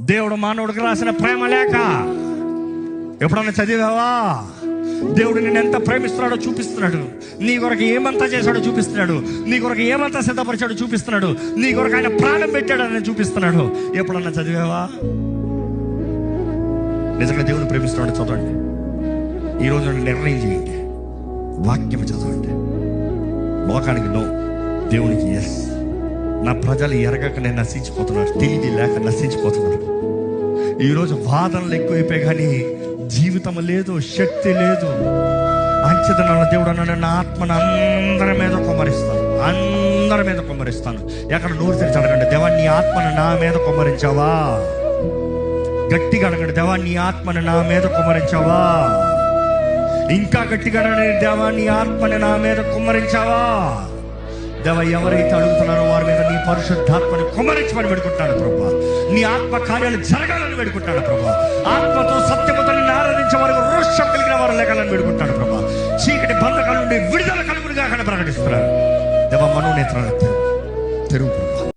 దేవుడు మానవుడికి రాసిన ప్రేమ లేఖ ఎప్పుడన్నా చదివావా? దేవుడు నిన్ను ఎంత ప్రేమిస్తున్నాడో చూపిస్తున్నాడు. నీ కొరకు ఏమంతా చేశాడో చూపిస్తున్నాడు. నీ కొరకు ఏమంతా సిద్ధపరిచాడో చూపిస్తున్నాడు. నీ కొరకు ఆయన ప్రాణం పెట్టాడని చూపిస్తున్నాడు. ఎప్పుడన్నా చదివావా? నిజంగా దేవుని ప్రేమిస్తున్నాడు చదవండి. ఈరోజు నిర్ణయం చేయండి, వాక్యం చదవండి. లోకానికి నో, దేవునికి ఎస్. నా ప్రజలు ఎరగక నేను నశించిపోతున్నారు, తెలివి లేక నశించిపోతున్నారు. ఈరోజు వాదనలు ఎక్కువైపోయి కానీ జీవితం లేదు, శక్తి లేదు. అంచెదనాల దేవుడు అన్నాడు, నా ఆత్మను అందరి మీద కుమ్మరిస్తాను, అందరి మీద కుమ్మరిస్తాను. ఎక్కడ నోరు తెరిచి అడగండి, దేవా నీ ఆత్మను నా మీద కుమ్మరించావా? గట్టిగా అడగండి, దేవా నీ ఆత్మను నా మీద కుమ్మరించావా? ఇంకా గట్టిగా అడగండి, దేవా నీ ఆత్మని నా మీద కుమ్మరించావా? దేవా ఎవరైతే అడుగుతున్నారో వారి మీద నీ పరిశుద్ధాత్మని కుమ్మరించమని పెడుకుంటాను ప్రభా. నీ ఆత్మ కార్యాలు జరగాలని పెడుకుంటాడు ప్రభా. ఆత్మతో సత్యముతో నిన్ను ఆరాధించే వారికి రోషం కలిగిన వారు లేకాలని పెడుకుంటాడు ప్రభా. చీకటి బంధకాల నుండి విడుదల కలుగునిగా అక్కడ ప్రకటిస్తున్నాడు. దేవా మనోనేత్రాలు తెరువు ప్రభా.